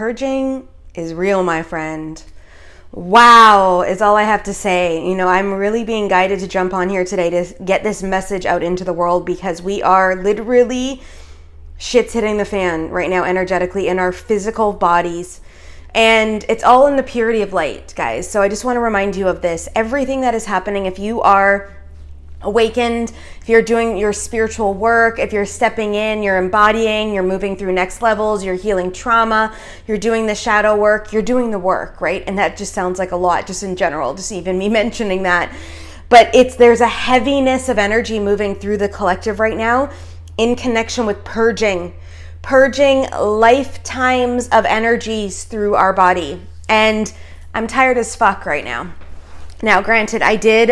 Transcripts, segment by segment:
purging is real, my friend. Wow, is all I have to say. You know, I'm really being guided to jump on here today to get this message out into the world, because we are literally shit's hitting the fan right now energetically in our physical bodies. And it's all in the purity of light, guys. So I just want to remind you of this. Everything that is happening, if you are awakened, if you're doing your spiritual work, if you're stepping in, you're embodying, you're moving through next levels, you're healing trauma, you're doing the shadow work, you're doing the work, right? And that just sounds like a lot just in general, just even me mentioning that. But there's a heaviness of energy moving through the collective right now in connection with purging lifetimes of energies through our body. And I'm tired as fuck right now. Now, granted, I did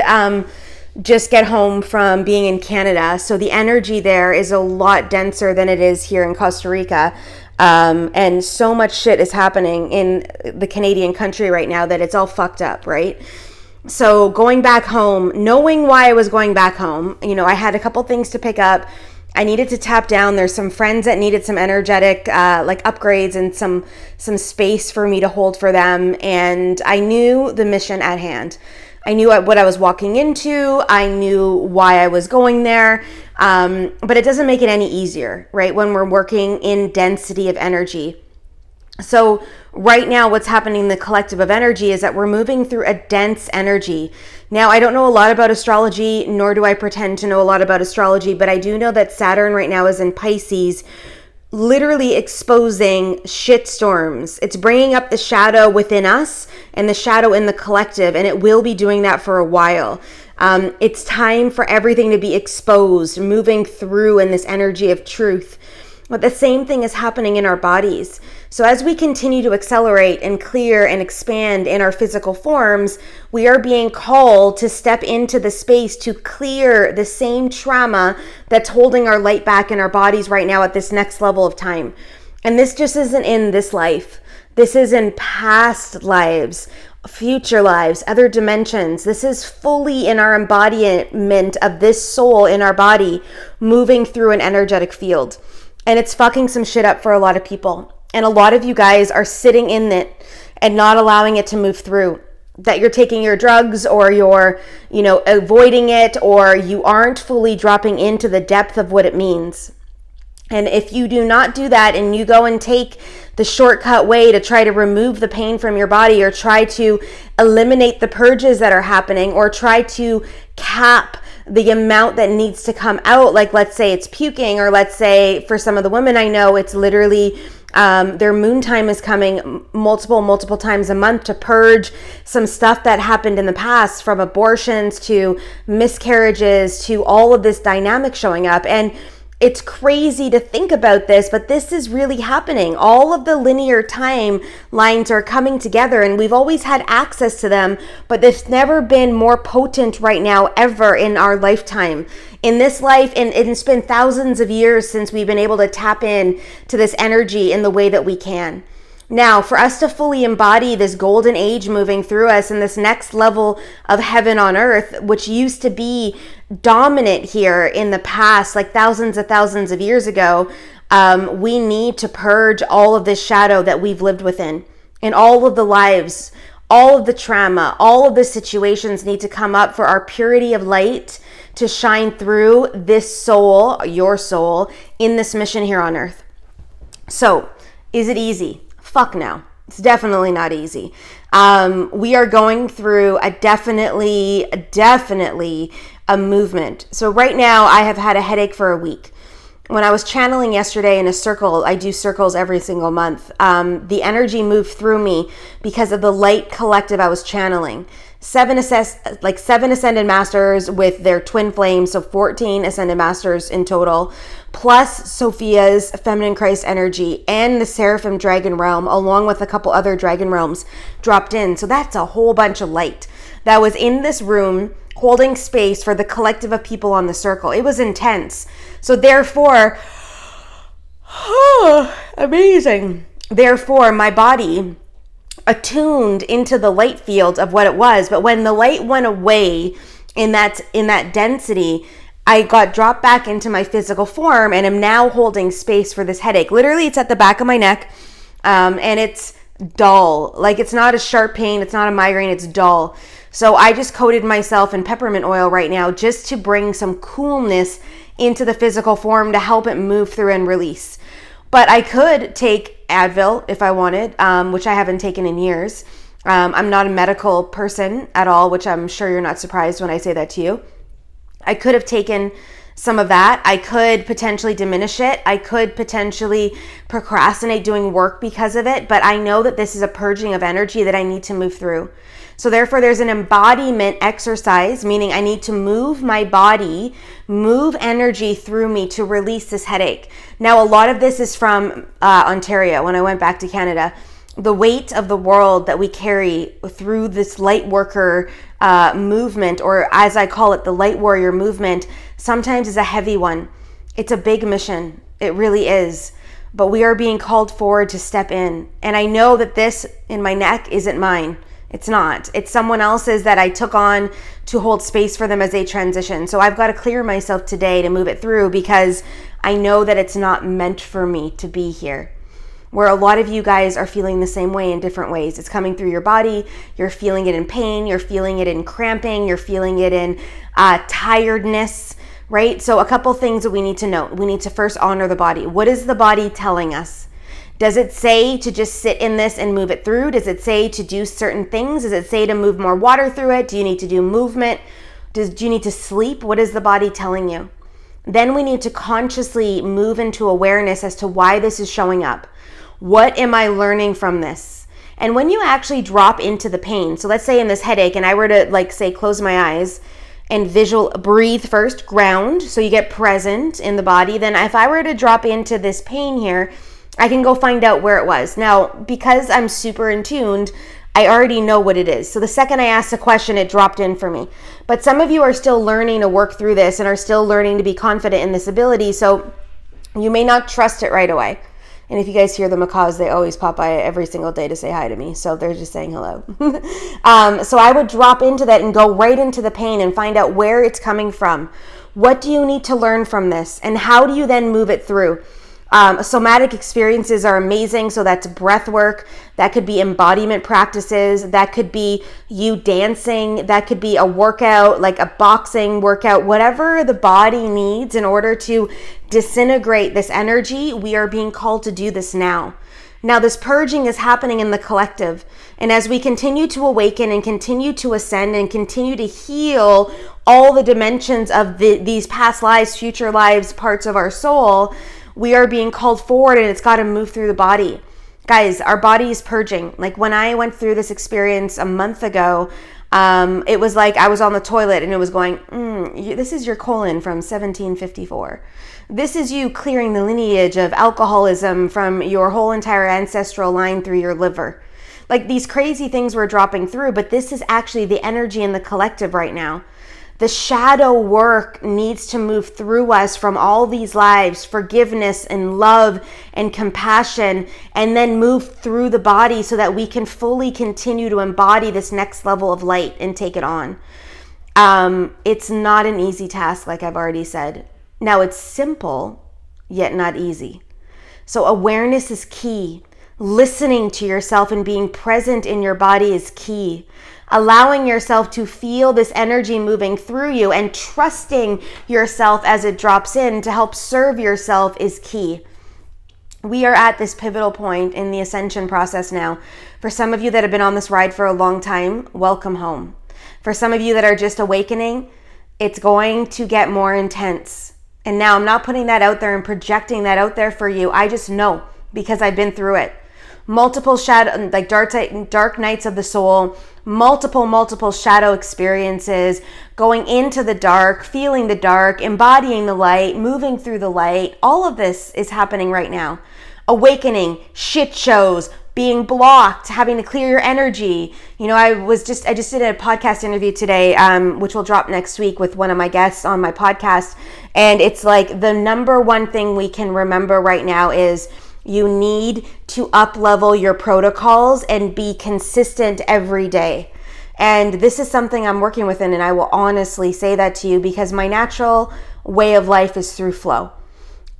just get home from being in Canada, so the energy there is a lot denser than it is here in Costa Rica, and so much shit is happening in the Canadian country right now that it's all fucked up, right? So going back home, knowing why I was going back home, you know, I had a couple things to pick up. I needed to tap down. There's some friends that needed some energetic like upgrades and some space for me to hold for them, and I knew the mission at hand. I knew what I was walking into. I knew why I was going there. But it doesn't make it any easier, right? When we're working in density of energy. So right now, what's happening in the collective of energy is that we're moving through a dense energy. Now, I don't know a lot about astrology, nor do I pretend to know a lot about astrology, but I do know that Saturn right now is in Pisces, literally exposing shitstorms. It's bringing up the shadow within us and the shadow in the collective, and it will be doing that for a while. It's time for everything to be exposed, moving through in this energy of truth. But the same thing is happening in our bodies. So as we continue to accelerate and clear and expand in our physical forms, we are being called to step into the space to clear the same trauma that's holding our light back in our bodies right now at this next level of time. And this just isn't in this life. This is in past lives, future lives, other dimensions. This is fully in our embodiment of this soul in our body moving through an energetic field. And it's fucking some shit up for a lot of people. And a lot of you guys are sitting in it and not allowing it to move through. That you're taking your drugs, or you're, avoiding it, or you aren't fully dropping into the depth of what it means. And if you do not do that, and you go and take the shortcut way to try to remove the pain from your body, or try to eliminate the purges that are happening, or try to cap the amount that needs to come out, like let's say it's puking, or let's say for some of the women I know, it's literally their moon time is coming multiple times a month to purge some stuff that happened in the past, from abortions to miscarriages to all of this dynamic showing up. And it's crazy to think about this, but this is really happening. All of the linear time lines are coming together, and we've always had access to them, but it's never been more potent right now ever in our lifetime. In this life, and it's been thousands of years since we've been able to tap in to this energy in the way that we can. Now, for us to fully embody this golden age moving through us and this next level of heaven on earth, which used to be dominant here in the past, like thousands of years ago, we need to purge all of this shadow that we've lived within. And all of the lives, all of the trauma, all of the situations need to come up for our purity of light to shine through this soul, your soul, in this mission here on earth. So, is it easy? Fuck no. It's definitely not easy. We are going through definitely a movement. So right now I have had a headache for a week. When I was channeling yesterday in a circle, I do circles every single month. The energy moved through me because of the light collective I was channeling. 7 ascended masters with their twin flames, so 14 ascended masters in total, plus Sophia's feminine Christ energy and the Seraphim dragon realm, along with a couple other dragon realms dropped in. So that's a whole bunch of light that was in this room holding space for the collective of people on the circle. It was intense. So therefore, amazing. Therefore, my body attuned into the light field of what it was. But when the light went away in that density, I got dropped back into my physical form and am now holding space for this headache. Literally, it's at the back of my neck. And it's dull. Like, it's not a sharp pain, it's not a migraine, it's dull. So I just coated myself in peppermint oil right now just to bring some coolness into the physical form to help it move through and release. But I could take Advil if I wanted, which I haven't taken in years. I'm not a medical person at all, which I'm sure you're not surprised when I say that to you. I could have taken some of that. I could potentially diminish it. I could potentially procrastinate doing work because of it, but I know that this is a purging of energy that I need to move through. So therefore, there's an embodiment exercise, meaning I need to move my body, move energy through me to release this headache. Now, a lot of this is from Ontario when I went back to Canada. The weight of the world that we carry through this light worker movement, or as I call it, the light warrior movement, sometimes is a heavy one. It's a big mission. It really is. But we are being called forward to step in. And I know that this in my neck isn't mine. It's not. It's someone else's that I took on to hold space for them as they transition. So I've got to clear myself today to move it through because I know that it's not meant for me to be here. Where a lot of you guys are feeling the same way in different ways. It's coming through your body. You're feeling it in pain. You're feeling it in cramping. You're feeling it in tiredness, right? So a couple things that we need to note. We need to first honor the body. What is the body telling us? Does it say to just sit in this and move it through? Does it say to do certain things? Does it say to move more water through it? Do you need to do movement? Do you need to sleep? What is the body telling you? Then we need to consciously move into awareness as to why this is showing up. What am I learning from this? And when you actually drop into the pain, so let's say in this headache, and I were to close my eyes and breathe first, ground, so you get present in the body. Then if I were to drop into this pain here, I can go find out where it was. Now, because I'm super in tuned, I already know what it is. So the second I asked the question, it dropped in for me. But some of you are still learning to work through this and are still learning to be confident in this ability. So you may not trust it right away. And if you guys hear the macaws, they always pop by every single day to say hi to me. So they're just saying hello. So I would drop into that and go right into the pain and find out where it's coming from. What do you need to learn from this? And how do you then move it through? Somatic experiences are amazing. So that's breath work. That could be embodiment practices. That could be you dancing. That could be a workout, like a boxing workout, whatever the body needs in order to disintegrate this energy. We are being called to do this now. Now, this purging is happening in the collective. And as we continue to awaken and continue to ascend and continue to heal all the dimensions of these past lives, future lives, parts of our soul, we are being called forward, and it's got to move through the body. Guys, our body is purging. Like when I went through this experience a month ago, it was like I was on the toilet and it was going, this is your colon from 1754. This is you clearing the lineage of alcoholism from your whole entire ancestral line through your liver. Like these crazy things were dropping through, but this is actually the energy in the collective right now. The shadow work needs to move through us from all these lives, forgiveness and love and compassion, and then move through the body so that we can fully continue to embody this next level of light and take it on. It's not an easy task, like I've already said. Now, it's simple, yet not easy. So awareness is key. Listening to yourself and being present in your body is key. Allowing yourself to feel this energy moving through you and trusting yourself as it drops in to help serve yourself is key. We are at this pivotal point in the ascension process now. For some of you that have been on this ride for a long time, welcome home. For some of you that are just awakening, it's going to get more intense. And now I'm not putting that out there and projecting that out there for you. I just know because I've been through it. Multiple shadow, like dark nights of the soul, multiple shadow experiences, going into the dark, feeling the dark, embodying the light, moving through the light. All of this is happening right now. Awakening, shit shows, being blocked, having to clear your energy. You know, I just did a podcast interview today, which will drop next week with one of my guests on my podcast. And it's like the number one thing we can remember right now is you need to up-level your protocols and be consistent every day. And this is something I'm working within, and I will honestly say that to you because my natural way of life is through flow.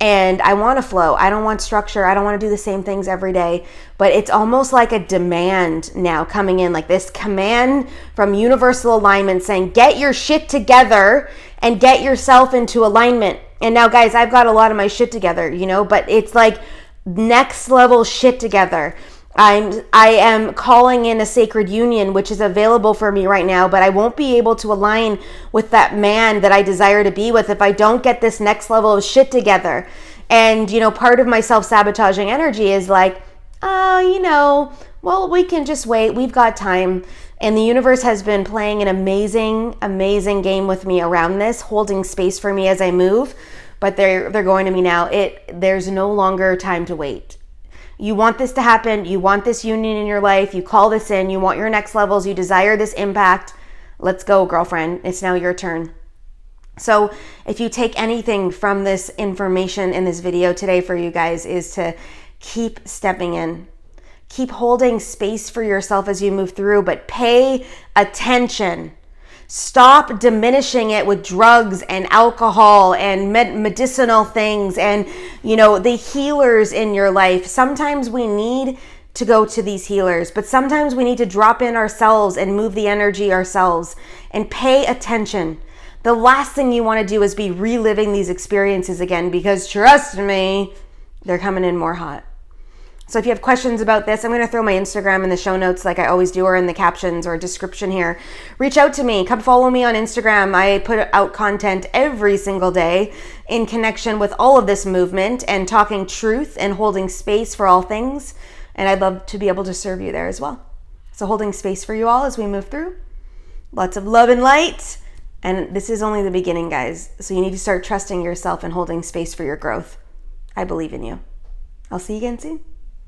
And I want to flow. I don't want structure. I don't want to do the same things every day. But it's almost like a demand now coming in, like this command from universal alignment saying, get your shit together and get yourself into alignment. And now, guys, I've got a lot of my shit together, you know, but it's like next level shit together. I am calling in a sacred union, which is available for me right now, but I won't be able to align with that man that I desire to be with if I don't get this next level of shit together. And, you know, part of my self-sabotaging energy is like, you know, well, we can just wait. We've got time. And the universe has been playing an amazing, amazing game with me around this, holding space for me as I move. But they're going to me now. There's no longer time to wait. You want this to happen. You want this union in your life. You call this in. You want your next levels. You desire this impact. Let's go, girlfriend. It's now your turn. So if you take anything from this information in this video today for you guys, is to keep stepping in. Keep holding space for yourself as you move through, but pay attention. Stop diminishing it with drugs and alcohol and medicinal things and, you know, the healers in your life. Sometimes we need to go to these healers, but sometimes we need to drop in ourselves and move the energy ourselves and pay attention. The last thing you want to do is be reliving these experiences again, because trust me, they're coming in more hot. So if you have questions about this, I'm going to throw my Instagram in the show notes like I always do, or in the captions or description here. Reach out to me. Come follow me on Instagram. I put out content every single day in connection with all of this movement and talking truth and holding space for all things. And I'd love to be able to serve you there as well. So holding space for you all as we move through. Lots of love and light. And this is only the beginning, guys. So you need to start trusting yourself and holding space for your growth. I believe in you. I'll see you again soon.